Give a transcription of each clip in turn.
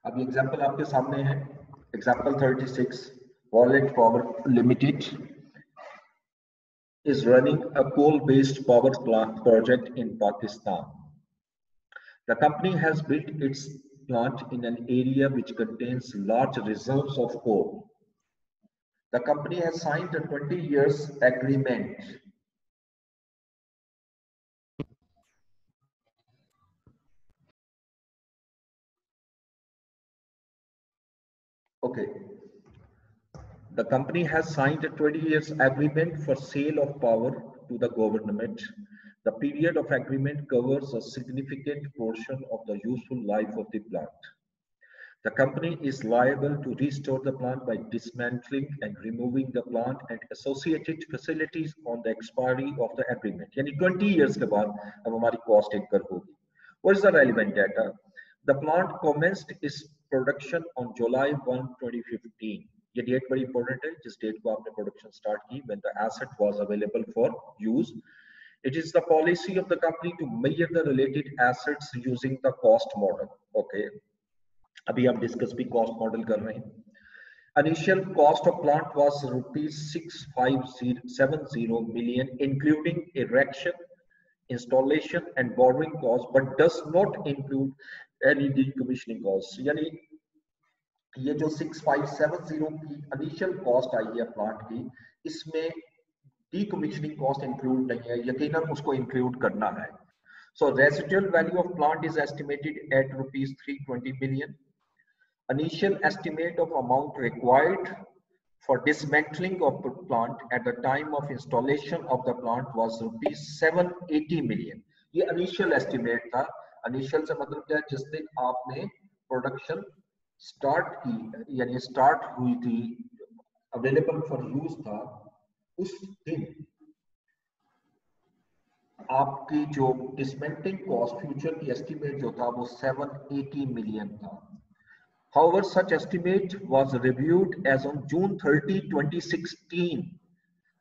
अब एग्जाम्पल आपके सामने है, example 36। Wallet Power Limited is running a coal-based power plant project in Pakistan. The company has built its plant in an area which contains large reserves of coal. The company has signed a 20 years agreement. Okay. The company has signed a 20 years agreement for sale of power to the government. The period of agreement covers a significant portion of the useful life of the plant. The company is liable to restore the plant by dismantling and removing the plant and associated facilities on the expiry of the agreement. Yani 20 years के बाद अब हमारी cost incur होगी. What is the relevant data? The plant commenced its production on July 1, 2015. ये date बड़ी important है, जिस date को आपने प्रोडक्शन स्टार्ट की, when the asset was available for use. It is the policy of the company to measure the related assets using the cost model. Okay. अभी आप discuss भी कॉस्ट मॉडल कर रहे हैं. Initial cost of plant was rupees 6,570 million, including erection, installation and borrowing costs, but does not include any decommissioning costs. यानी ये जो 6570 की इनिशियल कॉस्ट आई है प्लांट की, इसमें decommissioning cost include नहीं है, यकीनन उसको include करना है. So residual value of plant is estimated at rupees 320 million. Initial estimate of amount required for dismantling of the plant at the time of installation of the plant was rupees 780 million. ये initial estimate था. Initial से मतलब क्या है, जिस दिन आपने production start की, यानी स्टार्ट हुई थी, अवेलेबल फॉर यूज था, उस दिन आपकी जो डिसमेंटलिंग कॉस्ट फ्यूचर की एस्टिमेट जो था वो 780 मिलियन था. However, such estimate was reviewed as on June 30, 2016.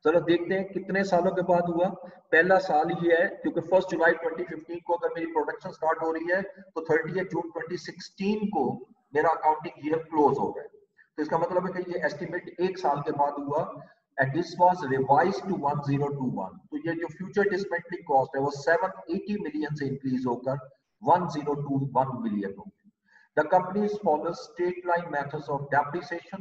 जरा देखते हैं कितने सालों के बाद हुआ. पहला साल ये है क्योंकि 1 जुलाई 2015 को अगर मेरी प्रोडक्शन स्टार्ट हो रही है तो 30 जून 2016 को मेरा अकाउंटिंग ईयर क्लोज हो गया. तो इसका मतलब है कि ये एस्टिमेट एक साल के बाद हुआ. And this was revised to 1021. तो ये जो फ्यूचर डिसमेंटलिंग कॉस्ट है वो 780 मिलियन से इंक्रीज होकर 1021 मिलियन हो. The company follows straight line methods of depreciation.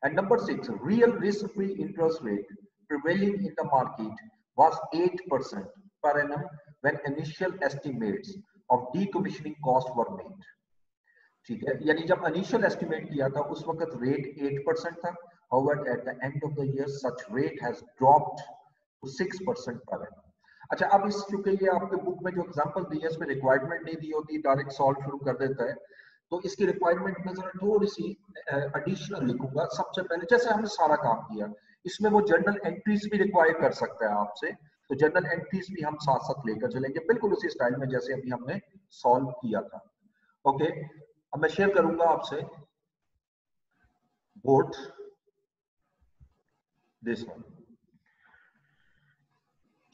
And number 6, real risk-free interest rate prevailing in the market was 8% per annum when initial estimates of decommissioning costs were made. ठीक है, यानी जब initial estimate किया था उस वक्त rate 8% था. However, at the end of the year, such rate has dropped to 6% per annum. अच्छा, अब इस चूंकि ये आपके बुक में जो एग्जांपल दी है इसमें रिक्वायरमेंट नहीं दी होती, डायरेक्ट सॉल्व शुरू कर देता है, तो इसकी रिक्वायरमेंट में जरा थोड़ी सी एडिशनल लिखूंगा. सबसे पहले जैसे हमने सारा काम किया, इसमें वो जर्नल एंट्रीज भी रिक्वायर कर सकता है आपसे, तो जर्नल एंट्रीज भी हम साथ साथ लेकर चलेंगे बिल्कुल उसी स्टाइल में जैसे अभी हमने सॉल्व किया था. ओके, अब मैं शेयर करूंगा आपसे बोर्ड, दिस वन.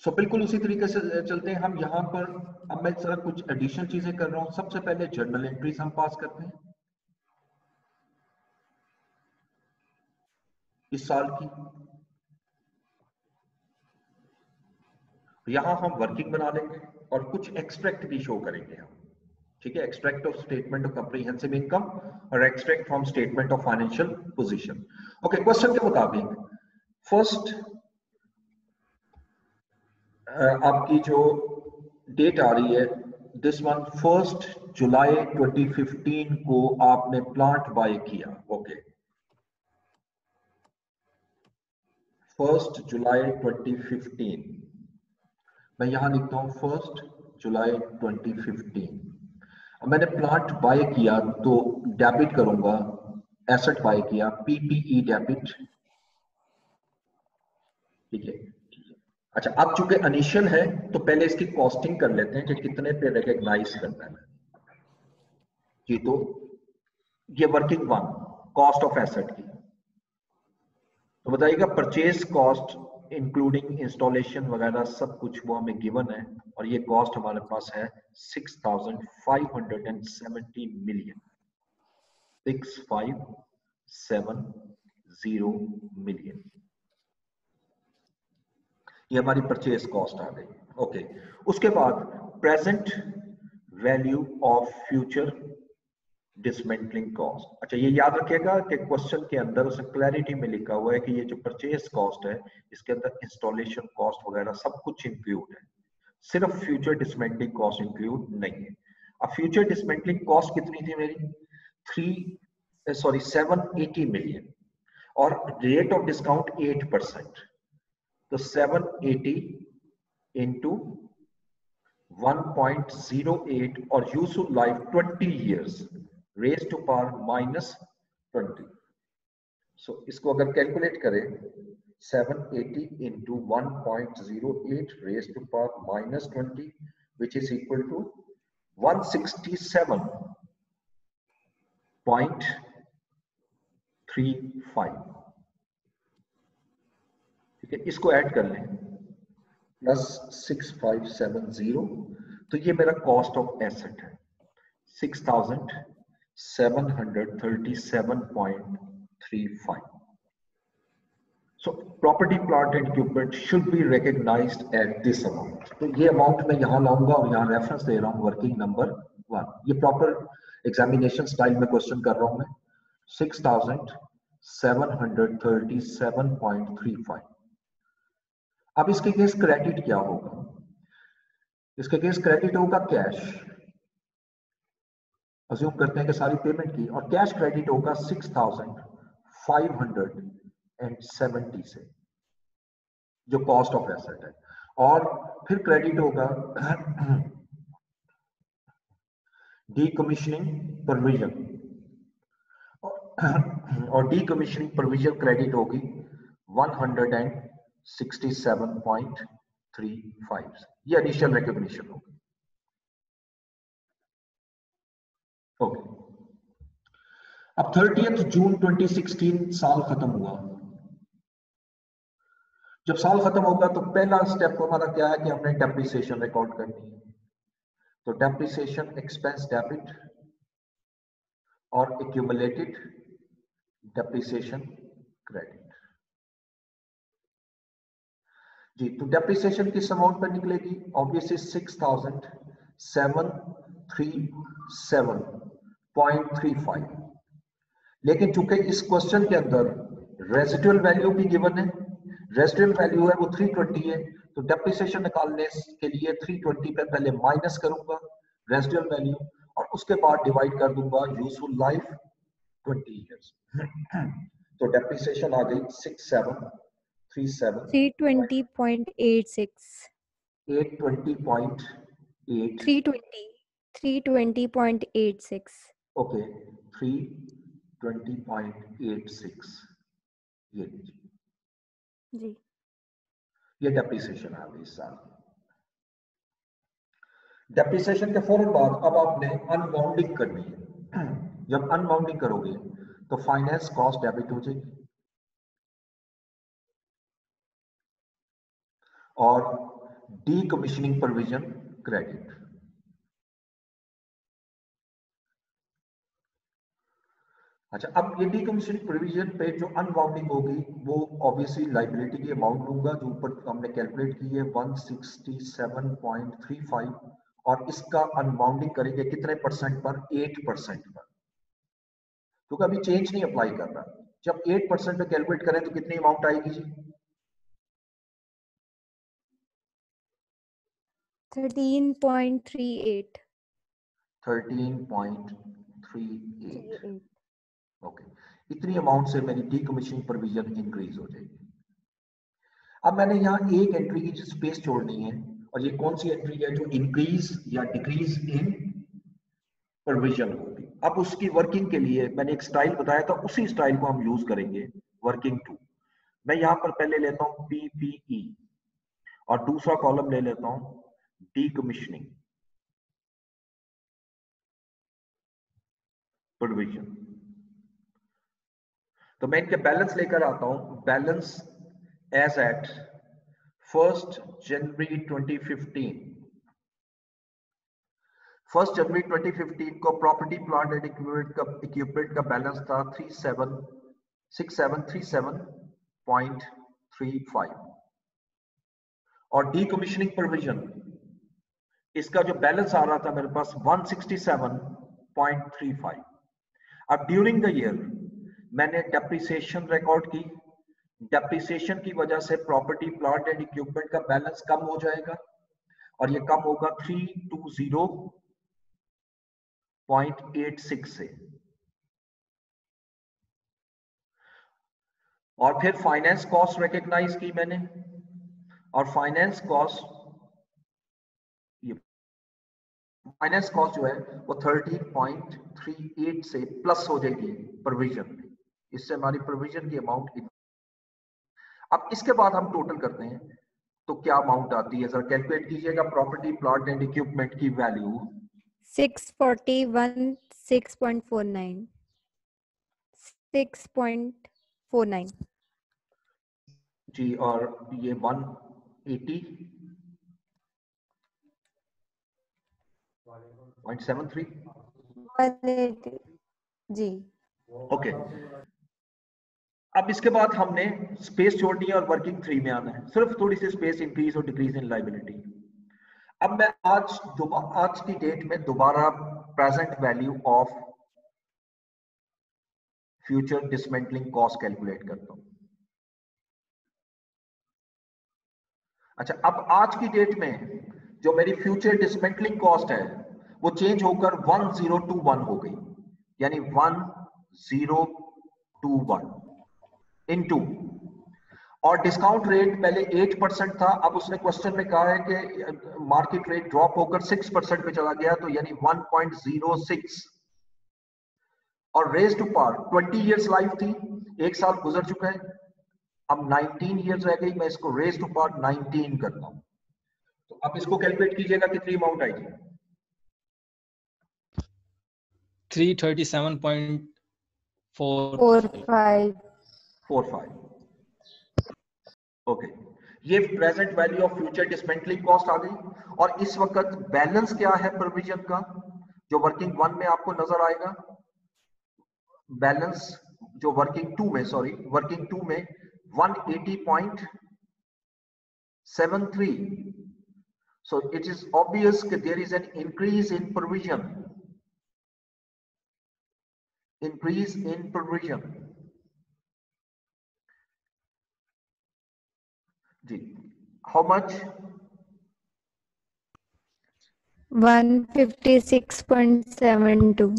सो बिल्कुल उसी तरीके से चलते हैं हम यहाँ पर. अब मैं जरा कुछ एडिशनल चीजें कर रहा हूं. सबसे पहले जर्नल एंट्रीज हम पास करते हैं इस साल की. यहां हम वर्किंग बना लेंगे और कुछ एक्सट्रैक्ट भी शो करेंगे हम. ठीक है, extract of statement of comprehensive income और extract from statement of financial position. Okay, question के मुताबिक फर्स्ट आपकी जो डेट आ रही है, दिस वन 1 जुलाई 2015 को आपने प्लांट बाय किया. ओके, 1 जुलाई 2015. मैं यहां लिखता हूं 1 जुलाई 2015. अब मैंने प्लांट बाय किया तो डेबिट करूंगा, एसेट बाय किया, पीपीई डेबिट. ठीक है. अच्छा, अब चूंकि इनिशियल है तो पहले इसकी कॉस्टिंग कर लेते हैं कि कितने पे रिकॉग्नाइज करना है. जी, तो ये working one cost of asset की, तो बताइएगा परचेज कॉस्ट इंक्लूडिंग इंस्टॉलेशन वगैरह सब कुछ वो हमें गिवन है, और ये कॉस्ट हमारे पास है 6,570 मिलियन, 6570 मिलियन। ये हमारी परचेज कॉस्ट आ गई। ओके, उसके बाद present value of future dismantling cost. अच्छा, ये याद रखिएगा कि क्वेश्चन के अंदर उसने क्लैरिटी में लिखा हुआ है कि ये जो परचेज कॉस्ट है इसके अंदर इंस्टॉलेशन कॉस्ट वगैरह सब कुछ इंक्लूड है, सिर्फ फ्यूचर डिसमेंटलिंग कॉस्ट इंक्लूड नहीं है। अब फ्यूचर डिसमेंटलिंग कॉस्ट कितनी थी मेरी? 780 मिलियन, और रेट ऑफ डिस्काउंट 8%, तो 780 इंटू 1.08 और useful life 20 years, raise to power -20। So इसको अगर कैलकुलेट करें 780 into 1.08 raise to power -20, which is equal to 167.35। ठीक है, इसको ऐड कर लें प्लस 6570, तो ये मेरा कॉस्ट ऑफ एसेट है 6,737.35। So property, plant and equipment should be recognized at this amount. तो ये अमाउंट मैं यहाँ लाऊंगा और यहाँ रेफरेंस दे रहा हूँ वर्किंग नंबर 1। ये प्रॉपर एग्जामिनेशन स्टाइल में क्वेश्चन कर रहा हूँ मैं। 6,737.35। अब इसके केस क्रेडिट क्या होगा? इसके केस क्रेडिट होगा कैश, अज्यूम करते हैं कि सारी पेमेंट की, और कैश क्रेडिट होगा 6,570 से, जो कॉस्ट ऑफ एसेट है, और फिर क्रेडिट होगा डीकमीशनिंग प्रोविजन, और डीकमीशनिंग प्रोविजन क्रेडिट होगी 167.35। ये इनिशियल रिकॉग्निशन होगी। ओके, अब 30 जून 2016 साल खत्म हुआ। जब साल खत्म होगा तो पहला स्टेप हमारा क्या है कि हमने डेप्रिसिएशन रिकॉर्ड करनी है। तो डेप्रिसिएशन एक्सपेंस डेबिट और एक्यूमुलेटेड डेप्रिसिएशन क्रेडिट। जी, तो डेप्रिसिएशन किस अमाउंट पर निकलेगी? ऑब्वियसली 6,737.35। लेकिन चूंकि इस क्वेश्चन के अंदर रेजिडुअल वैल्यू भी गिवन है, रेजिडुअल वैल्यू है वो 320 है, तो डेप्रिसिएशन निकालने के लिए 320 पे पहले माइनस करूंगा रेजिडुअल वैल्यू, और उसके बाद डिवाइड कर दूंगा यूजफुल लाइफ 20 इयर्स। तो डेप्रिसिएशन आ गई 6737 320.86 320.86 ओके 320.86 ये जी। ये डेप्रिसिएशन आ गई इस साल। डेप्रिसिएशन के फौरन बाद अब आपने अनबाउंडिंग करनी है। जब अनबाउंडिंग करोगे तो फाइनेंस कॉस्ट डेबिट हो जाएगी और डीकमीशनिंग प्रोविजन क्रेडिट। अच्छा, अब ये डीकमीशनिंग प्रोविजन पे जो अनबाउंडिंग होगी वो ऑब्वियसली लाइबिलिटी की अमाउंट लूंगा जो ऊपर हमने कैलकुलेट की है 167.35, और इसका अनबाउंडिंग करेंगे कितने परसेंट पर? 8% पर, क्योंकि अभी चेंज नहीं अप्लाई कर रहा। जब 8% पे कैलकुलेट करें तो कितनी अमाउंट आएगी जी? 13.38 13.38। ओके, इतनी अमाउंट से मेरी डीकमीशनिंग प्रोविजन इंक्रीज हो जाएगी। अब मैंने यहाँ एक एंट्री की स्पेस छोड़नी है, और ये कौन सी एंट्री है जो इंक्रीज या डिक्रीज इन प्रोविजन होगी। अब उसकी वर्किंग के लिए मैंने एक स्टाइल बताया था, उसी स्टाइल को हम यूज करेंगे वर्किंग टू। मैं यहाँ पर पहले लेता हूँ पीपीई और दूसरा कॉलम ले लेता हूँ डीकमीशनिंग प्रोविजन। तो मैं इनके बैलेंस लेकर आता हूं, बैलेंस एज एट 1 जनवरी 2015, 1 जनवरी 2015 को प्रॉपर्टी प्लांट एंड इक्विपमेंट का बैलेंस था 3767.35 और डीकमीशनिंग प्रोविजन इसका जो बैलेंस आ रहा था मेरे पास 167.35। अब ड्यूरिंग द ईयर मैंने डेप्रिसिएशन रिकॉर्ड की, डेप्रिसिएशन की वजह से प्रॉपर्टी प्लांट एंड इक्विपमेंट का बैलेंस कम हो जाएगा और ये कम होगा 320.86 से। और फिर फाइनेंस कॉस्ट रिकॉग्नाइज की मैंने और फाइनेंस कॉस्ट जो है वो 13.38 से प्लस हो जाएगी प्रोविजन में, इससे हमारी प्रोविजन की अमाउंट। अब इसके बाद हम टोटल करते हैं तो क्या अमाउंट आती है, सर कैलकुलेट कीजिएगा। प्रॉपर्टी प्लांट एंड इक्विपमेंट की वैल्यू 641.6.49 6.49 जी, और ये 180.73 जी। ओके। अब इसके बाद हमने स्पेस छोड़नी है और वर्किंग 3 में आना है, सिर्फ थोड़ी सी स्पेस इंक्रीज और डिक्रीज इन लायबिलिटी। अब मैं आज की डेट में दोबारा present value of future dismantling cost calculate करता हूं। अच्छा, अब आज की डेट में जो मेरी फ्यूचर डिसमेंटलिंग कॉस्ट है वो चेंज होकर 1021 हो गई, यानी 1021 इनटू, और डिस्काउंट रेट पहले 8% था, अब उसने क्वेश्चन में कहा है कि मार्केट रेट ड्रॉप होकर 6% पे चला गया, तो यानी 1.06, और raise to power 20 years life थी, 1 साल गुजर चुका है, अब 19 इयर्स रह गई, मैं इसको रेज टू पार 19 करता हूं। तो अब इसको कैलकुलेट कीजिएगा कितनी अमाउंट आएगी। 337.45 ओके, ये present value of future dismantling cost आ गई। और इस वक्त बैलेंस क्या है प्रोविजन का, जो वर्किंग 1 में आपको नजर आएगा, बैलेंस जो वर्किंग 2 में 180.73। so it is obvious that there is an increase in provision जी। how much? 156.72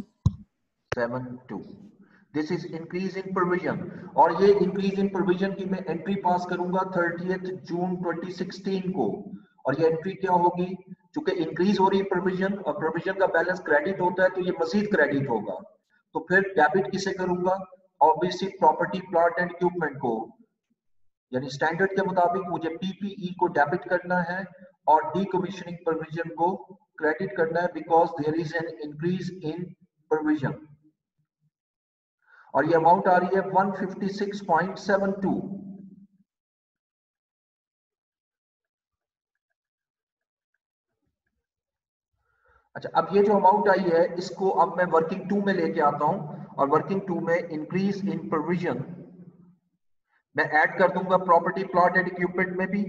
this is increase in provision, और ये इंक्रीज इन प्रोविजन की मैं एंट्री पास करूंगा 30 जून 2016 को, और ये एंट्री क्या होगी, चूंकि इंक्रीज हो रही प्रोविजन और प्रोविजन का बैलेंस क्रेडिट होता है तो ये मजीद क्रेडिट होगा, तो फिर डेबिट किसे करूंगा, obviously property plant and equipment को, यानी स्टैंडर्ड के मुताबिक मुझे पीपीई को डेबिट करना है और डीकमीशनिंग प्रोविजन को क्रेडिट करना है, because there is an increase in provision, और ये अमाउंट आ रही है 156.72। अच्छा, अब ये जो अमाउंट आई है इसको अब मैं वर्किंग 2 में लेके आता हूं, और वर्किंग 2 में इंक्रीज इन प्रोविजन मैं ऐड कर दूंगा प्रॉपर्टी प्लांट एंड इक्विपमेंट में भी,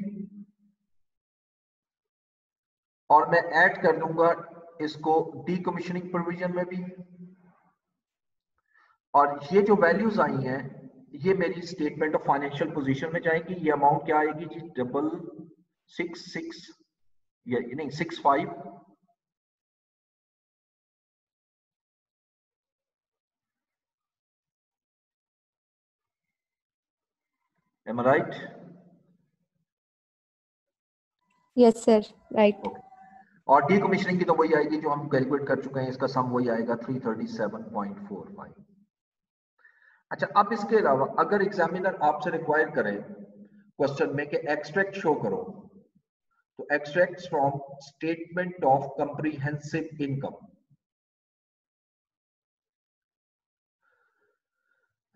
और मैं ऐड कर दूंगा इसको डीकमीशनिंग प्रोविजन में भी। और ये जो वैल्यूज आई हैं ये मेरी स्टेटमेंट ऑफ फाइनेंशियल पोजीशन में जाएगी। ये अमाउंट क्या आएगी जी, 666 ये नहीं 65 Am I right? Yes sir, right. Okay. और डीकमीशनिंग की तो वही आएगी जो हम कैलकुलेट कर चुके हैं, इसका सम वही आएगा 337.45। अच्छा, अब इसके अलावा अगर एग्जामिनर आपसे रिक्वायर करे क्वेश्चन में कि एक्सट्रैक्ट शो करो, तो extract from statement of comprehensive income.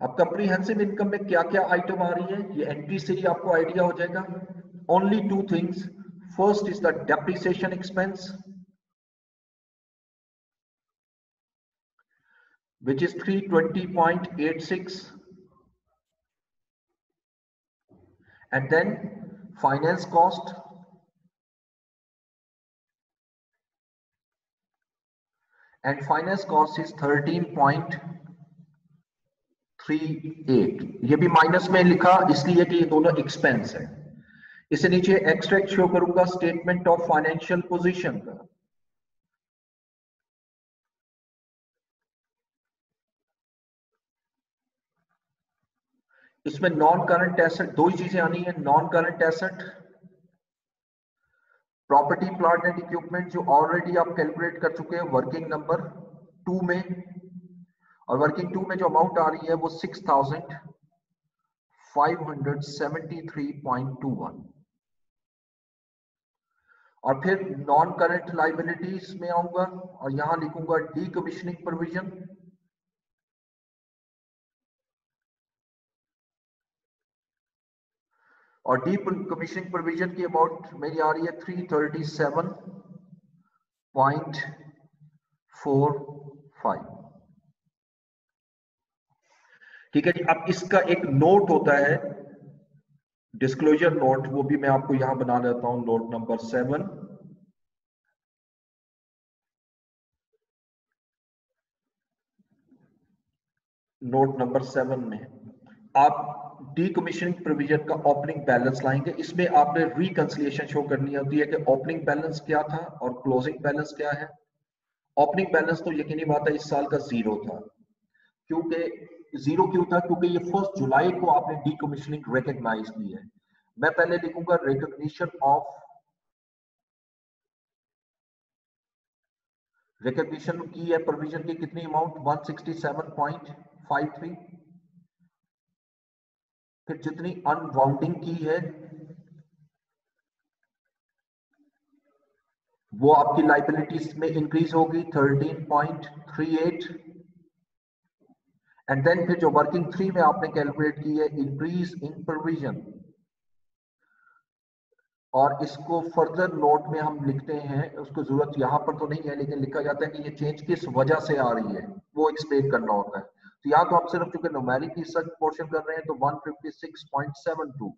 अब कंप्रीहेंसिव इनकम में क्या क्या आइटम आ रही है, ये एंट्री से ही आपको आइडिया हो जाएगा। only two things. First is the depreciation expense, which is 320.86, and then finance cost, and finance cost is 13.38. ये भी माइनस में लिखा इसलिए कि ये दोनों एक्सपेंस है। इसे नीचे एक्सट्रैक्ट शो करूंगा स्टेटमेंट ऑफ फाइनेंशियल पोजीशन का। इसमें नॉन करंट एसेट दो ही चीजें आनी है, non current asset, property plant and equipment जो ऑलरेडी आप कैलकुलेट कर चुके हैं वर्किंग नंबर 2 में, और वर्किंग 2 में जो अमाउंट आ रही है वो 6,573.21। और फिर नॉन करंट लाइबिलिटीज में आऊंगा और यहां लिखूंगा डीकमीशनिंग प्रोविजन, और डीकमीशनिंग प्रोविजन की अमाउंट मेरी आ रही है 337.45। ठीक है जी। अब इसका एक नोट होता है डिस्क्लोजर नोट, वो भी मैं आपको यहां बना देता हूं, नोट नंबर 7। नोट नंबर 7 में आप डीकमीशनिंग प्रोविजन का ओपनिंग बैलेंस लाएंगे। इसमें आपने रिकंसिलिएशन शो करनी होती है कि ओपनिंग बैलेंस क्या था और क्लोजिंग बैलेंस क्या है। ओपनिंग बैलेंस तो यकीनी बात है इस साल का 0 था, क्योंकि 0 क्यों था? क्योंकि ये 1 जुलाई को आपने डीकमीशनिंग रिकॉग्नाइज की है। मैं पहले लिखूंगा रिकॉग्निशन ऑफ, रिकॉग्निशन की है प्रोविजन की कितनी अमाउंट 167.53, फिर जितनी अनवाउंडिंग की है वो आपकी लाइबिलिटीज में इंक्रीज होगी 13.38, एंड देन फिर जो वर्किंग 3 में आपने कैलकुलेट की है इंक्रीज इन प्रोविजन, और इसको फर्दर नोट में हम लिखते हैं, उसको जरूरत यहां पर तो नहीं है लेकिन लिखा जाता है कि ये चेंज किस वजह से आ रही है वो एक्सप्लेन करना होता है। तो यहाँ तो हम सिर्फ चूंकि न्यूमेरिक की सर्च पोर्शन कर रहे हैं तो 156.72,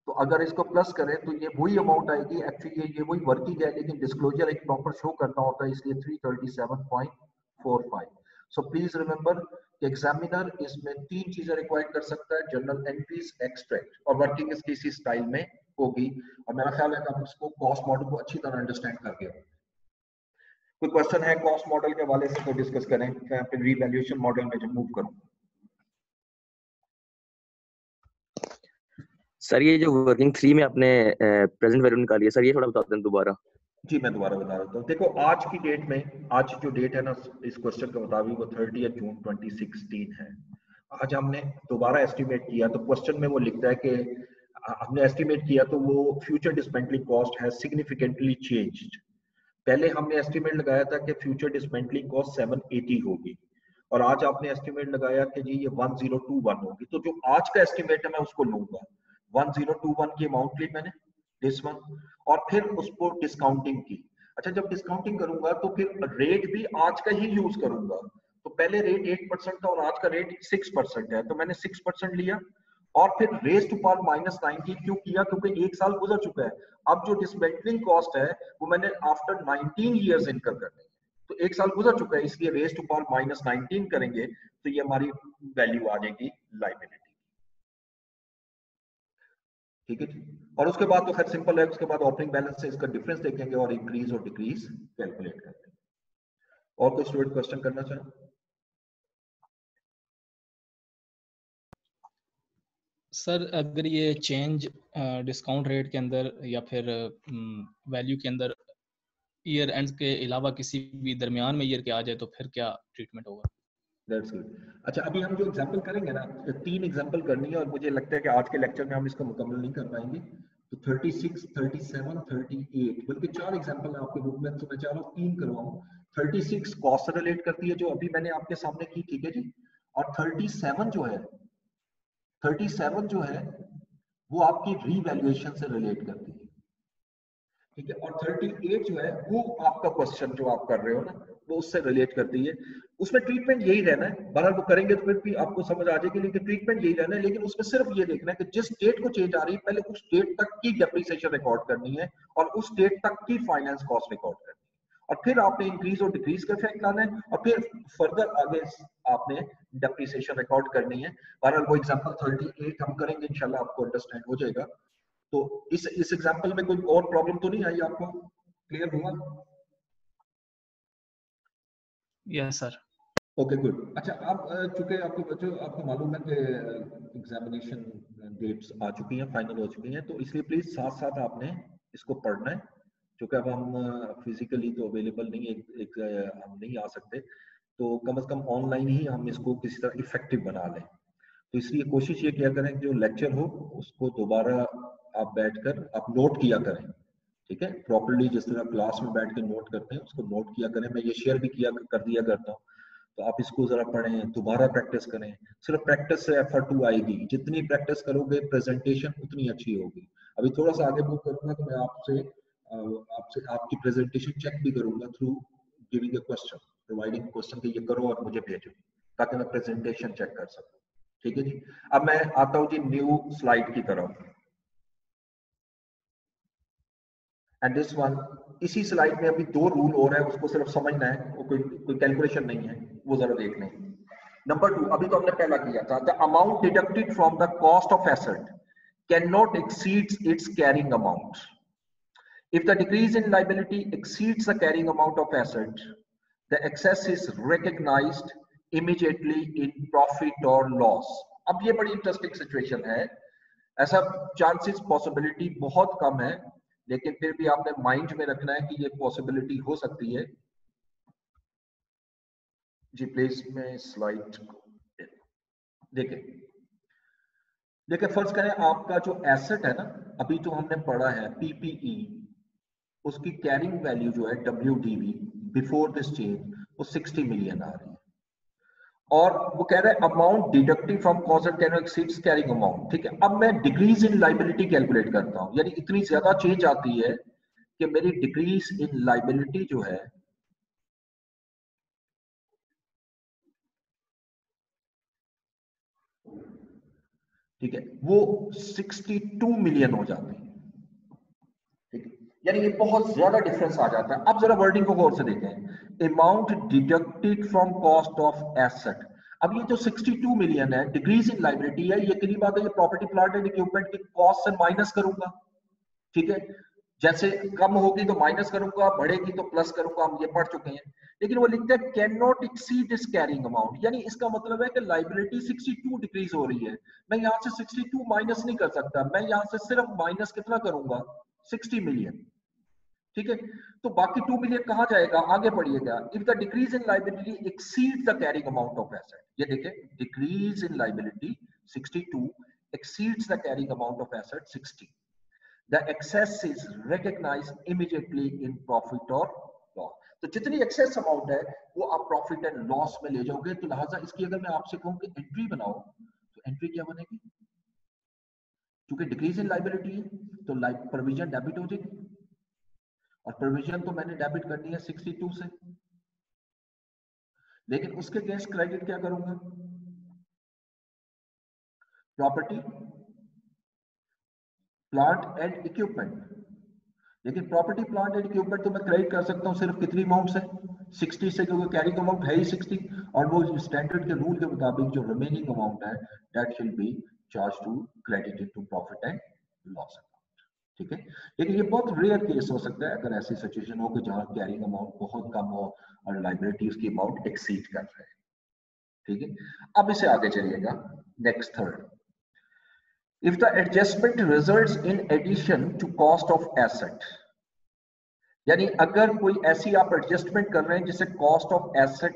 तो अगर इसको प्लस करें तो ये वही अमाउंट आएगी। एक्चुअली ये वही वर्किंग है लेकिन डिस्क्लोजर एक प्रॉपर शो करना होता है, इसलिए 337.45। सो प्लीज रिमेंबर कि एग्जामिनर इसमें 3 चीजें रिक्वायर कर सकता है, जर्नल एंट्रीज, एक्सट्रैक्ट, और वर्किंग इसकी इसी स्टाइल में होगी। और मेरा ख्याल है कि आप इसको कॉस्ट मॉडल को अच्छी तरह अंडरस्टैंड कर गए। कोई क्वेश्चन है कॉस्ट मॉडल के हवाले से तो डिस्कस करें, मैं फिर रीवैल्यूएशन मॉडल में जो मूव करूं। सर ये जो वर्किंग 3 में आपने प्रेजेंट वैल्यू निकाली है सर, ये थोड़ा बता दें दोबारा। जी मैं दोबारा बता देता हूँ। देखो आज की डेट में, आज जो डेट है ना इस क्वेश्चन के मुताबिक वो 30 जून 2016 है। आज हमने दोबारा एस्टिमेट किया तो क्वेश्चन में वो लिखता है कि हमने एस्टिमेट किया तो वो future dismantling cost has significantly changed. पहले हमने एस्टिमेट लगाया था कि फ्यूचर डिस्मेंटलिंग कॉस्ट 780 होगी, और आज आपने एस्टिमेट लगाया कि जी ये 1021 होगी। तो जो आज का एस्टिमेट है मैं उसको लूंगा, 1021 की अमाउंट ली मैंने दिस वन, और फिर उसको डिस्काउंटिंग की। अच्छा जब डिस्काउंटिंग करूंगा तो फिर रेट भी आज का ही यूज करूंगा। तो पहले रेट 8% था और आज का रेट 6% है, तो मैंने 6% लिया, और फिर रेज टू पावर -19 क्यों किया? क्योंकि 1 साल गुजर चुका है। अब जो डिसमेंटलिंग कॉस्ट है वो मैंने आफ्टर 19 ईयर्स इनकर करनी है, तो 1 साल गुजर चुका है, इसलिए रेज टू पावर -19 करेंगे तो ये हमारी वैल्यू आ जाएगी लायबिलिटी। ठीक है जी। और उसके बाद तो खैर सिंपल है, उसके बाद ओपनिंग बैलेंस से इसका डिफरेंस देखेंगे और इंक्रीज और डिक्रीज कैलकुलेट करेंगे। और कोई स्टूडेंट क्वेश्चन करना चाहे? सर अगर ये चेंज डिस्काउंट रेट के अंदर या फिर वैल्यू के अंदर ईयर एंड के अलावा किसी भी दरमियान में ईयर के आ जाए तो फिर क्या ट्रीटमेंट होगा? That's good. अच्छा अभी हम जो एग्जांपल करेंगे ना, 3 एग्जांपल करनी है और मुझे लगता है कि आज के लेक्चर में हम इसको मुकम्मल नहीं कर पाएंगे। तो 36, 37, 38 बल्कि 4 एग्जांपल है आपके बुक में, तो मैं चाह रहा हूँ 3 करवाऊं। 36 कॉस्ट से रिलेट करती है जो अभी मैंने आपके सामने की, ठीक है जी। और 37 जो है वो आपकी रीवैल्यूएशन से रिलेट करती है, ठीक है। और 38 जो है वो आपका क्वेश्चन जो आप कर रहे हो ना, वो उससे रिलेट करती है। उसमें ट्रीटमेंट यही रहना है, बहरहाल वो करेंगे तो फिर भी आपको समझ आ जाएगी, लेकिन ट्रीटमेंट यही रहना है। लेकिन उसमें सिर्फ ये देखना है कि जिस डेट को चेंज आ रही है, पहले उस डेट तक की डेप्रिसिएशन रिकॉर्ड करनी है और उस डेट तक की फाइनेंस कॉस्ट रिकॉर्ड करनी है, और फिर आपने इंक्रीज और डिक्रीज का इफेक्ट लाना है, और फिर फर्दर आगे आपने डेप्रिसिएशन रिकॉर्ड करनी है। बहरहाल वो एग्जांपल 38 हम करेंगे, इंशाल्लाह आपको अंडरस्टैंड हो जाएगा। तो इस एग्जांपल में कोई और प्रॉब्लम तो नहीं आई आपको? क्लियर हुआ? Yes sir. Okay good. अच्छा, अब चूंकि आपको बच्चों आपको मालूम है कि एग्जामिनेशन डेट्स आ चुकी हैं, फाइनल हो चुकी हैं, तो इसलिए प्लीज साथ साथ आपने इसको पढ़ना है। क्योंकि अब हम फिजिकली तो अवेलेबल नहीं, हम नहीं आ सकते, तो कम से कम ऑनलाइन ही हम इसको किसी तरह इफेक्टिव बना लें। तो इसलिए कोशिश ये किया करें कि जो लेक्चर हो उसको दोबारा आप बैठकर आप नोट किया करें, ठीक है, प्रॉपर्ली जिस तरह क्लास में बैठ के नोट करते हैं उसको नोट किया करें। मैं ये शेयर भी कर दिया करता हूँ, तो आप इसको जरा पढ़ें, दोबारा प्रैक्टिस करें। सिर्फ प्रैक्टिस से F2 आएगी, जितनी प्रैक्टिस करोगे प्रेजेंटेशन उतनी अच्छी होगी। अभी थोड़ा सा आगे मूव करूंगा तो मैं आपसे आपकी प्रेजेंटेशन चेक भी करूंगा through giving a question, providing question कि ये करो और मुझे भेजो, ताकि मैं प्रेजेंटेशन चेक कर सकूं। ठीक है जी। अब मैं आता हूं जी न्यू स्लाइड की तरफ, एंड दिस वन, इसी स्लाइड में अभी 2 रूल और है, उसको सिर्फ समझना है, वो कोई कैलकुलेशन नहीं है, वो जरा देख लें। नंबर 2, अभी तो हमने पहला किया था, the amount deducted from the cost of asset can not exceed it's carrying amount. If the decrease in liability exceeds the carrying amount of asset, the excess is recognized immediately in profit or loss. अब ये बड़ी interesting situation है, ऐसा chances possibility बहुत कम है, लेकिन फिर भी आपने माइंड में रखना है कि ये पॉसिबिलिटी हो सकती है जी। प्लीज मैं स्लाइड देखिए फर्ज करें आपका जो एसेट है ना, अभी तो हमने पढ़ा है पीपीई, उसकी कैरिंग वैल्यू जो है WDV बिफोर दिस चेंज वो 60 मिलियन आ रही है, और वो कह रहा है amount deducting from cost and can exceeds carrying amount. ठीक है, अब मैं डिक्रीज इन लायबिलिटी कैलकुलेट करता हूं, यानी इतनी ज्यादा चेंज आती है कि मेरी डिक्रीज इन लायबिलिटी जो है ठीक है वो 62 मिलियन हो जाती है। ठीक है, यानी ये बहुत ज्यादा डिफरेंस आ जाता है। अब जरा वर्डिंग को गौर से देखें, amount deducted from cost of asset. अब ये जो 62 मिलियन है डिक्रीज इन लायबिलिटी है, ये कितनी बात है, ये प्रॉपर्टी प्लांट एंड इक्विपमेंट की कॉस्ट से माइनस करूंगा। ठीक है, जैसे कम होगी तो माइनस करूंगा, बढ़ेगी तो प्लस करूंगा, हम ये पढ़ चुके हैं। लेकिन वो लिखते हैं कैन नॉट एक्सीड इस कैरिंग अमाउंट, यानी इसका मतलब है कि लायबिलिटी 62 डिक्रीज हो रही है, मैं यहाँ से 62 माइनस नहीं कर सकता, मैं यहाँ से सिर्फ माइनस कितना करूंगा, 60 मिलियन। ठीक है, तो बाकी 2 मिलियन कहाँ जाएगा, आगे पढ़िएगा। If the decrease in liability exceed the carrying amount of asset, ये देखिए decrease in liability 62 exceeds the carrying amount of asset 60, the excess is recognized immediately in profit or loss। तो जितनी excess amount है वो आप profit and loss में ले जाओगे। तो लिहाजा इसकी अगर मैं आपसे कहूं कि एंट्री बनाओ, तो एंट्री क्या बनेगी, क्योंकि डिक्रीज इन लायबिलिटी है तो प्रोविजन डेबिट हो जाएगी, और प्रोविजन तो मैंने डेबिट करनी है 62 से, लेकिन उसके अगेंस्ट क्रेडिट क्या करूंगा, प्रॉपर्टी प्लांट एंड इक्विपमेंट। लेकिन प्रॉपर्टी प्लांट एंड इक्विपमेंट तो मैं क्रेडिट कर सकता हूं सिर्फ कितनी अमाउंट से, 60 से, क्योंकि कैरिंग अमाउंट है ही 60, और वो स्टैंडर्ड के रूल के मुताबिक जो रिमेनिंग अमाउंट है that will be charge to credited to profit and loss account. ठीक है, लेकिन ये बहुत रेयर केस हो सकता है अगर ऐसी सिचुएशन हो कि जहां कैरिंग अमाउंट बहुत कम हो और लायबिलिटीज की अमाउंट एक्सीड कर रहे हैं। ठीक है, अब इसे आगे चलिएगा, next third, if the adjustment results in addition to cost of asset, यानी अगर कोई ऐसी आप एडजस्टमेंट कर रहे हैं जिसे कॉस्ट ऑफ एसेट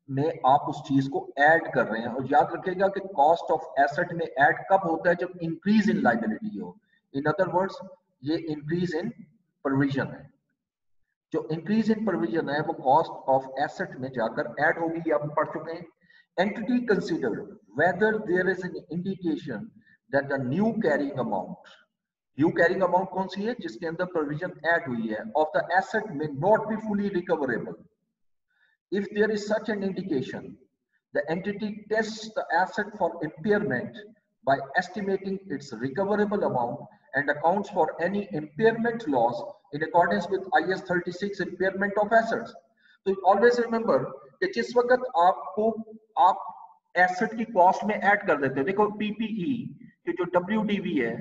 में आप उस चीज को ऐड कर रहे हैं, और याद रखिएगा कि कॉस्ट ऑफ एसेट में ऐड कब होता है, जब इंक्रीज इन लायबिलिटी हो। इन अदर वर्ड्स ये इंक्रीज इन प्रोविजन है, जो इंक्रीज इन प्रोविजन है वो कॉस्ट ऑफ एसेट में जाकर ऐड होगी, ये आप पढ़ चुके हैं। Entity consider whether there is an indication that the new carrying amount, new carrying amount कौन सी है? जिसके अंदर प्रोविजन ऐड हुई है, ऑफ द एसेट में not be fully recoverable. If there is such an indication, the entity tests the asset for impairment by estimating its recoverable amount and accounts for any impairment loss in accordance with IAS 36 impairment of assets. So always remember कि जिस वक्त आप asset की cost में add कर देते हो, देखो PPE की जो WDV है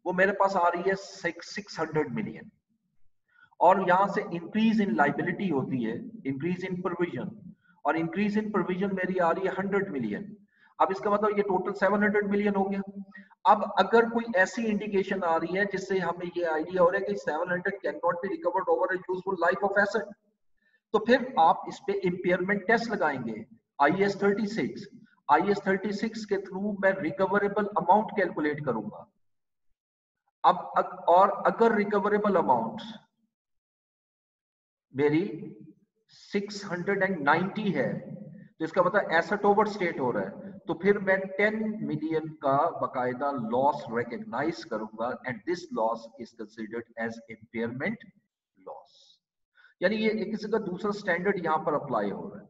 वो मेरे पास आ रही है 600 मिलियन, और यहां से इंक्रीज इन लाइबिलिटी होती है, इंक्रीज इन प्रोविजन, और इंक्रीज इन प्रोविजन मेरी आ रही है 100 मिलियन. अब इसका मतलब ये टोटल 700 मिलियन हो गया. अब अगर कोई ऐसी इंडिकेशन आ रही है जिससे हमें ये आइडिया हो रहा है कि 700 can not be recovered over a useful life of asset, तो फिर आप इस पे इंपेयरमेंट टेस्ट लगाएंगे. IAS 36 के थ्रू मैं रिकवरेबल अमाउंट कैलकुलेट करूंगा. अब और अगर रिकवरेबल अमाउंट मेरी 690 है, तो इसका मतलब एसेट ओवर स्टेट हो रहा है, तो फिर मैं 10 मिलियन का बकायदा लॉस रिकॉग्नाइज करूंगा, and this loss is considered as impairment loss. यानी ये एक किसी का दूसरा स्टैंडर्ड यहां पर अप्लाई हो रहा है,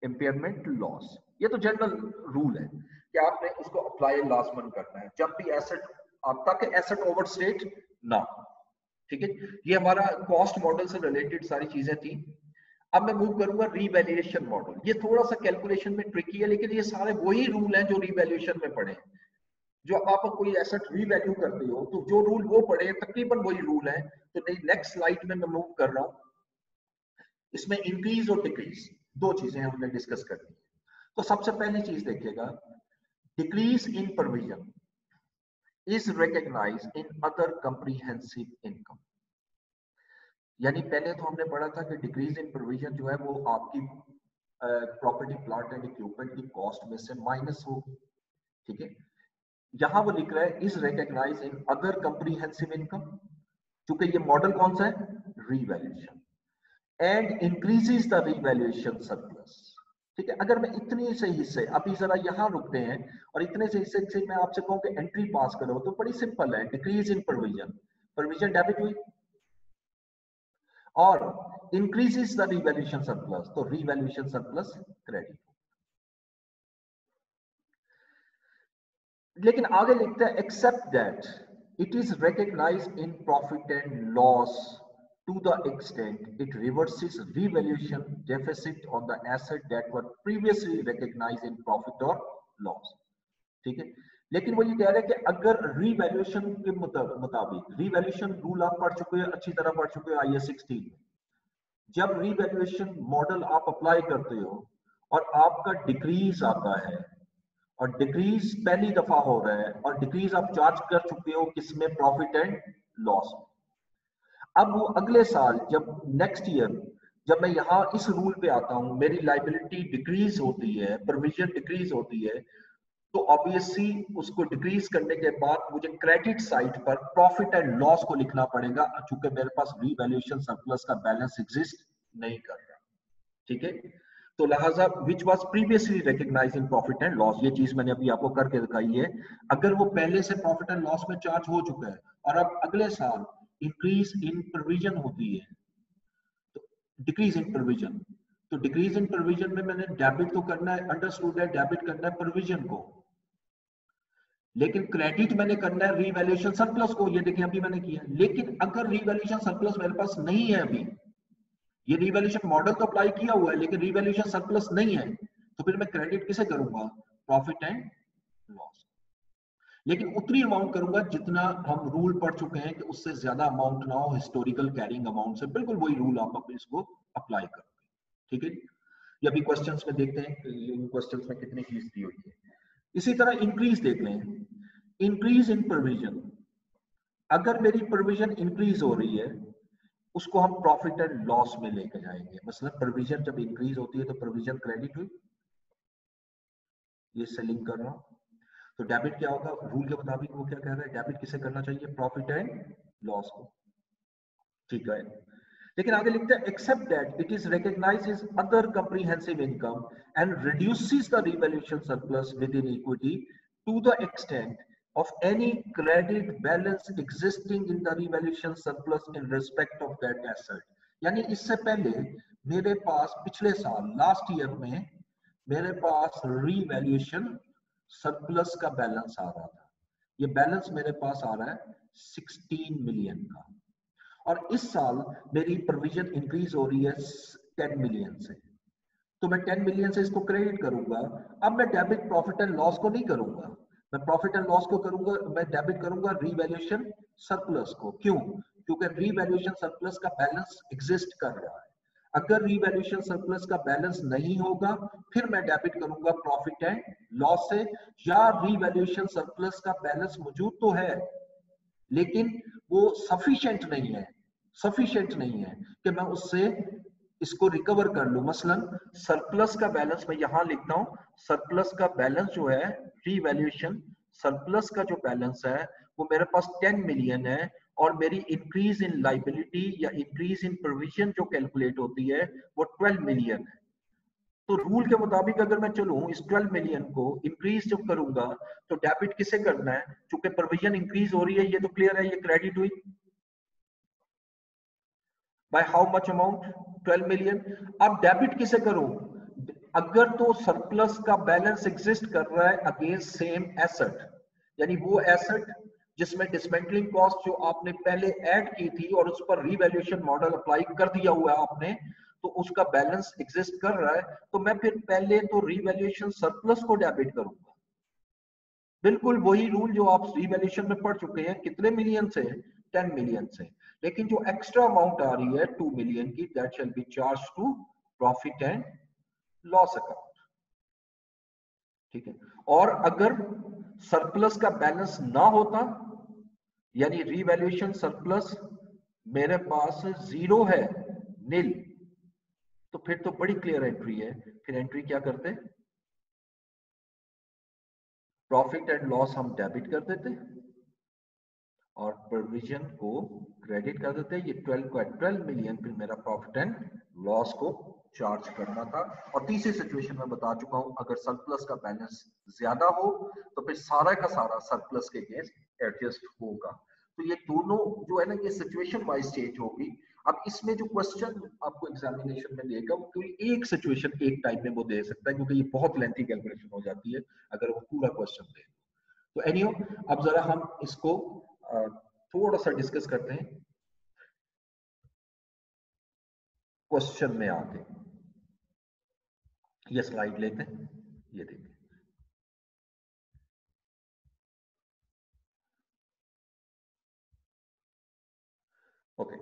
इम्पेयरमेंट लॉस. ये तो जनरल रूल है कि आपने उसको अप्लाई लाजमन करना है जब भी एसेट अब तक एसेट ओवर स्टेट ना. ठीक है, ये हमारा कॉस्ट मॉडल से रिलेटेड सारी चीजें थी. अब मैं मूव करूंगा रीवैल्यूएशन मॉडल. ये थोड़ा सा कैलकुलेशन में ट्रिकी है, लेकिन ये सारे वही रूल हैं जो रीवैल्यूएशन में पढ़े. जो आप कोई एसेट रीवैल्यू करते हो तो जो रूल वो पढ़े तकरीबन वही रूल है. तो नेक्स्ट स्लाइड में मैं मूव कर रहा हूं. इसमें इंक्रीज और डिक्रीज दो चीजें हमने डिस्कस करनी है. तो सबसे पहली चीज देखिएगा, decrease in provision is recognized in other comprehensive income. यानी पहले तो हमने पढ़ा था कि डिक्रीज इन प्रोविजन जो है वो आपकी प्रॉपर्टी प्लांट एंड इक्विपमेंट की कॉस्ट में से माइनस होगी. ठीक है, यहां वो लिख रहा है is recognised in other comprehensive income, क्योंकि ये मॉडल कौन सा है? Revaluation, and increases the revaluation surplus. ठीक है, अगर मैं इतने से हिस्से, अभी जरा यहां रुकते हैं, और इतने से हिस्से से मैं आपसे कहूं कि एंट्री पास करो, तो बड़ी सिंपल है. Decrease in provision, provision debit हुई, और इंक्रीजेस द रीवैल्यूएशन सरप्लस, तो रीवैल्यूएशन सरप्लस क्रेडिट. लेकिन आगे लिखता है except that it is recognised in profit and loss to the extent it reverses revaluation deficit on the asset that were previously recognized in profit or loss. ठीक है, लेकिन वो ये कह रहे हैं कि अगर रीवैल्यूएशन के मुताबिक, रीवैल्यूएशन रूल आप पढ़ चुके हैं, अच्छी तरह पढ़ चुके हैं IAS 16 में, जब रीवैल्यूएशन मॉडल आप अप्लाई करते हो और आपका डिक्रीज आता है, और डिक्रीज पहली दफा हो रहा है, और डिक्रीज आप चार्ज कर चुके हो किसमें? Profit and loss. अब वो अगले साल जब नेक्स्ट ईयर जब मैं यहाँ इस रूल पे आता हूँ, मेरी लाइबिलिटी डिक्रीज होती है, प्रोविजन डिक्रीज होती है, तो ऑब्वियसली उसको डिक्रीज करने के बाद मुझे क्रेडिट साइड पर प्रॉफिट एंड लॉस को लिखना पड़ेगा, चूंकि मेरे पास रीवैल्यूएशन सरप्लस का बैलेंस एग्जिस्ट नहीं कर रहा. ठीक है, तो लिहाजा which was previously recognised in profit and loss, ये चीज मैंने अभी आपको करके दिखाई है. अगर वो पहले से प्रॉफिट एंड लॉस में चार्ज हो चुका है और अब अगले साल इंक्रीज इन प्रोविजन होती है, तो डिक्रीज इन प्रोविजन, तो डिक्रीज इन प्रोविजन में मैंने डेबिट तो करना है, अंडरस्टूड है, डेबिट करना है प्रोविजन को, लेकिन क्रेडिट मैंने करना है रीवैल्यूएशन सरप्लस को. ये देखिए अभी मैंने किया. लेकिन अगर रीवैल्यूएशन सरप्लस मेरे पास नहीं है, अभी ये रीवैल्यूएशन मॉडल तो अप्लाई किया हुआ है लेकिन रीवैल्यूएशन सरप्लस नहीं है, तो फिर मैं क्रेडिट किसे करूंगा? Profit and loss. लेकिन उतनी अमाउंट करूंगा जितना हम रूल पढ़ चुके हैं कि उससे ज्यादा अमाउंट ना हो, हिस्टोरिकल कैरिंग अमाउंट से. बिल्कुल वही रूल आप अपने इसको अप्लाई करोगे. ठीक है, ये अभी क्वेश्चंस में देखते हैं इन क्वेश्चंस में कितनी फीस दी हुई है. इसी तरह इंक्रीज देख लें, इंक्रीज इन प्रोविजन. अगर मेरी प्रोविजन इंक्रीज हो रही है, उसको हम प्रॉफिट एंड लॉस में लेके जाएंगे. मतलब प्रोविजन जब इंक्रीज होती है तो प्रोविजन क्रेडिट हुई, ये सेलिंग कर रहा हूं, तो डेबिट क्या होगा? रूल के मुताबिक वो क्या कह रहा है? डेबिट किसे करना चाहिए? प्रॉफिट एंड लॉस को. ठीक है, लेकिन आगे लिखते हैं except that it is recognised as other comprehensive income and reduces the revaluation surplus within equity to the extent of any credit balance existing in the revaluation surplus in respect of that asset. यानी इससे पहले मेरे पास पिछले साल last year में मेरे पास revaluation surplus का बैलेंस आ रहा था। ये बैलेंस मेरे पास आ रहा है 16 मिलियन का, और इस साल मेरी प्रोविजन इंक्रीज हो रही है 10 मिलियन से, तो मैं 10 मिलियन से इसको क्रेडिट करूंगा। अब मैं डेबिट प्रॉफिट एंड लॉस को नहीं करूंगा, मैं प्रॉफिट एंड लॉस को करूंगा, मैं डेबिट करूंगा रीवैल्यूएशन सरप्लस को। क्यों? क्योंकि रीवैल्यूएशन सरप्लस का बैलेंस एग्जिस्ट कर रहा है। अगर रीवैल्यूएशन सरप्लस का बैलेंस नहीं होगा फिर मैं डेबिट करूंगा प्रॉफिट एंड लॉस से, या रीवैल्यूएशन सरप्लस का बैलेंस मौजूद तो है लेकिन वो सफिशिएंट नहीं है कि मैं उससे इसको रिकवर कर लूं। मसलन सरप्लस का बैलेंस मैं यहां लिखता हूं, सरप्लस का बैलेंस जो है रीवैल्यूएशन सरप्लस का जो बैलेंस है वो मेरे पास 10 मिलियन है, और मेरी इंक्रीज इन लाइबिलिटी या इंक्रीज इन प्रोविजन जो कैलकुलेट होती है वो 12 मिलियन है। तो रूल के मुताबिक अगर मैं चलूं इस 12 मिलियन को इंक्रीज जब करूंगा तो डेबिट किसे करना है? चूंकि प्रोविजन इंक्रीज हो रही है, ये तो क्लियर है, ये क्रेडिट हुई by how much amount? 12 million. अब डेबिट किसे करूं? अगर तो सरप्लस का बैलेंस एग्जिस्ट कर रहा है अगेंस्ट सेम एसेट, यानी वो एसेट जिसमें डिसमेंटलिंग कॉस्ट जो आपने पहले ऐड की थी और उस पर रीवैल्यूएशन मॉडल अप्लाई कर दिया हुआ है आपने, तो उसका बैलेंस एग्जिस्ट कर रहा है, तो मैं फिर पहले तो रीवैल्यूएशन सरप्लस को डेबिट करूंगा। बिल्कुल वही रूल जो आप रीवैल्यूएशन में पढ़ चुके हैं। कितने मिलियन से? 10 मिलियन से। लेकिन जो एक्स्ट्रा अमाउंट आ रही है 2 मिलियन की, that shall be charge to profit and loss account. ठीक है। और अगर सरप्लस का बैलेंस ना होता, यानी रीवैल्यूएशन सरप्लस मेरे पास 0 है, नील, तो फिर तो बड़ी क्लियर एंट्री है। फिर एंट्री क्या करते? प्रॉफिट एंड लॉस हम डेबिट कर देते और प्रोविजन को क्रेडिट कर देते। ये 12 को 12 मिलियन फिर मेरा प्रॉफिट एंड लॉस को चार्ज करना था। और तीसरी सिचुएशन में बता चुका हूं, अगर सरप्लस का बैलेंस ज्यादा हो तो फिर सारा का सारा सरप्लस के अगेंस्ट एडजस्ट होगा। तो ये दोनों जो है ना, ये सिचुएशन वाइज चेंज होगी। अब इसमें जो क्वेश्चन आपको एग्जामिनेशन में देगा वो कोई एक सिचुएशन एक टाइप में वो दे सकता है, क्योंकि ये बहुत लेंथी कैलकुलेशन हो जाती है अगर वो पूरा क्वेश्चन दे। तो एनीहो, अब जरा हम इसको थोड़ा सा डिस्कस करते हैं क्वेश्चन में आके। ये स्लाइड लेते हैं, ये देखिए। ओके,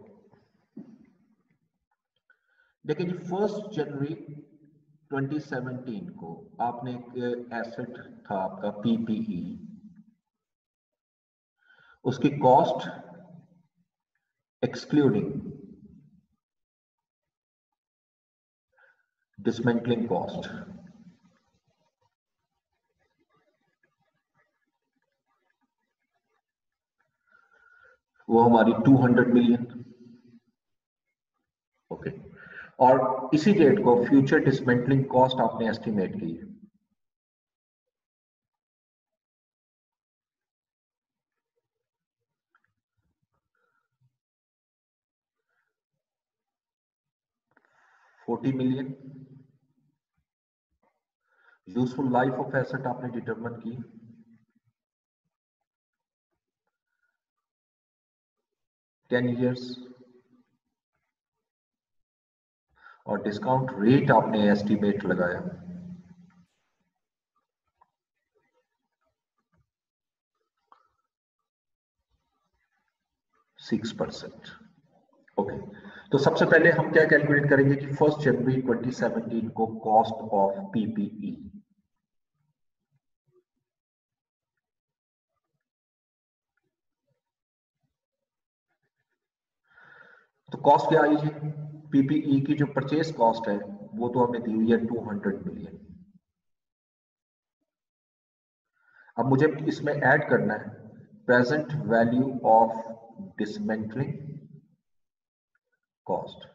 देखिए जी, 1 जनवरी 2017 को आपने एक एसेट था आपका पीपीई, उसकी कॉस्ट एक्सक्लूडिंग डिसमेंटलिंग कॉस्ट वो हमारी 200 मिलियन। ओके, और इसी डेट को फ्यूचर डिसमेंटलिंग कॉस्ट आपने एस्टिमेट की है। $40 million. Useful life of asset आपने डिटरमिन की, $10 years, और डिस्काउंट रेट आपने एस्टिमेट लगाया 6%। ओके, तो सबसे पहले हम क्या कैलकुलेट करेंगे कि 1 जनवरी 2017 को कॉस्ट ऑफ पीपीई। तो कॉस्ट क्या आई जी? पीपीई की जो परचेज कॉस्ट है वो तो हमें दी हुई है 200 मिलियन। अब मुझे इसमें ऐड करना है present value of dismantling cost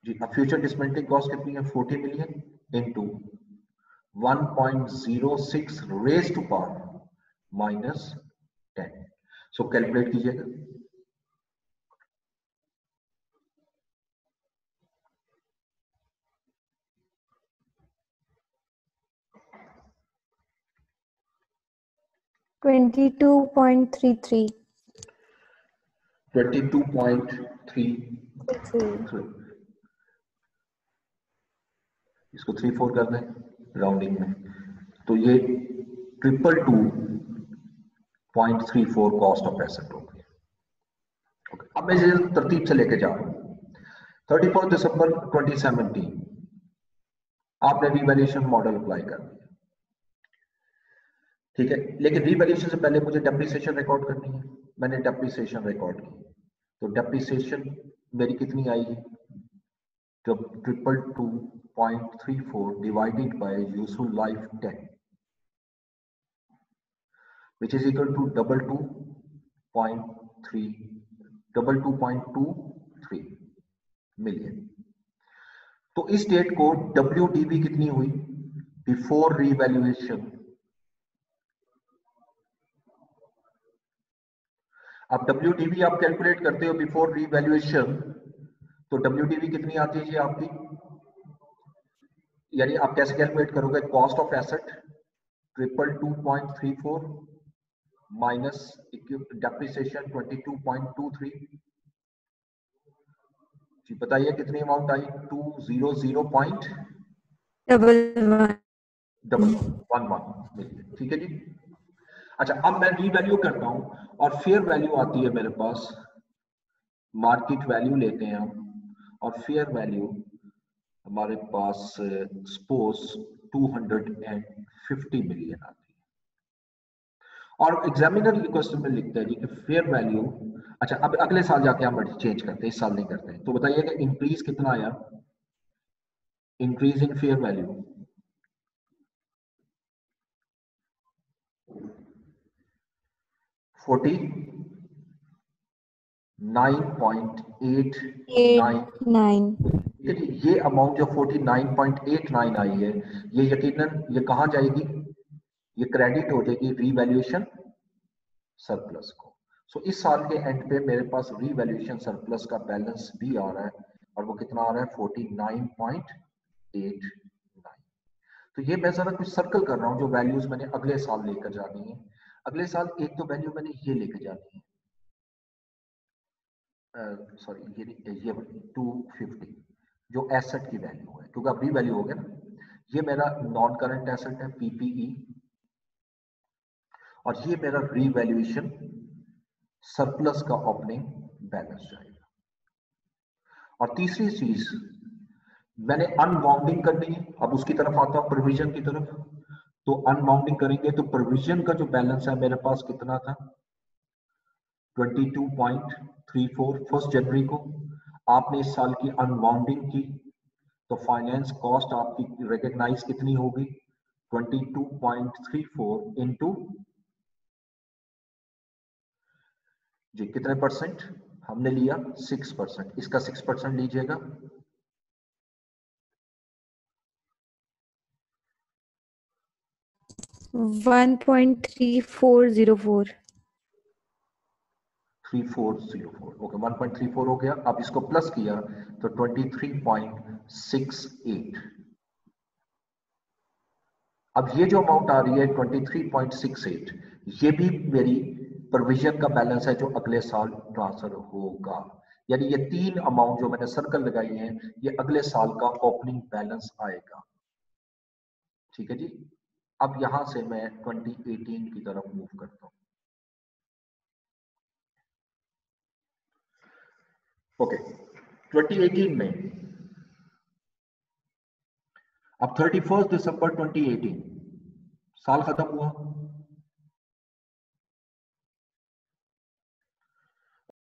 जी। अब फ्यूचर डिसमेंटलिंग कॉस्ट कितनी है? 40 million into 1.06 raise to power minus 10। So calculate कीजिएगा। $22.33. 22.33। इसको 3-4 कर दें राउंडिंग में, तो ये 222.34 कॉस्ट ऑफ एसेट होगी। अब मैं इसे तरतीब से लेके जा रहा हूं। 31 दिसंबर 2017 आपने रीवैल्यूएशन मॉडल अप्लाई कर दिया, ठीक है, लेकिन रीवैल्यूएशन से पहले मुझे डेप्रिसिएशन रिकॉर्ड करनी है। मैंने डेप्रिसिएशन रिकॉर्ड की, तो डेप्रिसिएशन मेरी कितनी आएगी? जब 222.34 divided by useful life 10 which is equal to 22.23 million. तो इस डेट को WDV कितनी हुई बिफोर रीवैल्यूएशन? अब WDV आप कैलकुलेट करते हो बिफोर रीवैल्यूएशन, तो WDV कितनी आती है जी आपकी? यानी आप कैसे कैलकुलेट करोगे? Cost of asset 222.34 minus depreciation 22.23। जी बताइए कितनी अमाउंट आई? 200.11 मिलियन, ठीक है जी। अच्छा, अब मैं रीवैल्यू करता हूं और फेयर वैल्यू आती है मेरे पास, मार्केट वैल्यू लेते हैं हम, और फेयर वैल्यू हमारे पास सपोज 250 मिलियन आती है। और एग्जामिनर ये क्वेश्चन में लिखता है जी कि फेयर वैल्यू, अच्छा अब अगले साल जाके हम चेंज करते हैं, इस साल नहीं करते हैं। तो बताइए कि इंक्रीज कितना आया? Increase in fair value 49.89। ये अमाउंट जो 49.89 आई है, ये यकीनन ये कहां जाएगी? ये क्रेडिट हो जाएगी रीवैल्यूएशन सरप्लस को। सो इस साल के एंड पे मेरे पास रीवैल्यूएशन सरप्लस का बैलेंस भी आ रहा है, और वो कितना आ रहा है? 49.89। तो ये मैं जरा कुछ सर्कल कर रहा हूं जो वैल्यूज मैंने अगले साल लेकर जानी है। अगले साल एक तो वैल्यू मैंने ये लेकर जानी है, सॉरी ये 250 जो एसेट की वैल्यू है, क्योंकि अब रीवैल्यू हो गया ना। ये मेरा नॉन करंट एसेट है PPE, और ये मेरा रीवैल्यूएशन सरप्लस का ओपनिंग बैलेंस जाएगा। और तीसरी चीज मैंने अनबाउंडिंग करनी है। अब उसकी तरफ आता हूं, प्रोविजन की तरफ। तो अनबाउंडिंग करेंगे तो प्रोविजन का जो बैलेंस है मेरे पास कितना था? 22.34 1 जनवरी को। आपने इस साल की अनबाउंडिंग की तो फाइनेंस कॉस्ट आपकी रिकॉग्नाइज कितनी होगी? 22.34 इंटू जी कितने परसेंट हमने लिया? 6%। इसका 6% लीजिएगा, 1.3404। 3404। ओके, 1.34 हो गया। अब इसको प्लस किया तो 23.68। अब ये जो अमाउंट आ रही है 23.68, ये भी मेरी प्रोविजन का बैलेंस है जो अगले साल ट्रांसफर होगा। यानी ये तीन अमाउंट जो मैंने सर्कल लगाई हैं, ये अगले साल का ओपनिंग बैलेंस आएगा, ठीक है जी। अब यहां से मैं 2018 की तरफ मूव करता हूं। ओके, 2018 में अब 31 दिसंबर 2018 साल खत्म हुआ।